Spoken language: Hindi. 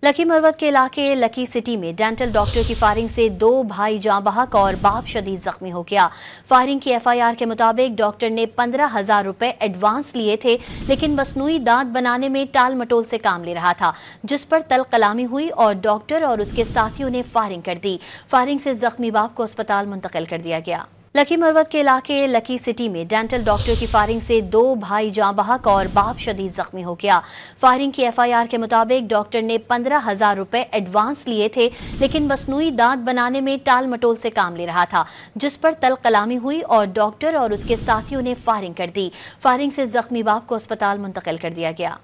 लकी मरवत के इलाके लकी सिटी में डेंटल डॉक्टर की फायरिंग से 2 भाई जाँ बहक और बाप शदीद जख्मी हो गया। फायरिंग की एफआईआर के मुताबिक डॉक्टर ने 15,000 रुपए एडवांस लिए थे, लेकिन मसनूई दांत बनाने में टाल मटोल से काम ले रहा था, जिस पर तल कलामी हुई और डॉक्टर और उसके साथियों ने फायरिंग कर दी। फायरिंग से जख्मी बाप को अस्पताल मुंतकिल कर दिया गया। लकी मरवत के इलाके लकी सिटी में डेंटल डॉक्टर की फायरिंग से 2 भाई जाँ बहक और बाप शदीद जख्मी हो गया। फायरिंग की एफआईआर के मुताबिक डॉक्टर ने 15,000 रुपए एडवांस लिए थे, लेकिन मसनूई दांत बनाने में टाल मटोल से काम ले रहा था, जिस पर तल कलामी हुई और डॉक्टर और उसके साथियों ने फायरिंग कर दी। फायरिंग से जख्मी बाप को अस्पताल मुंतकिल कर दिया गया।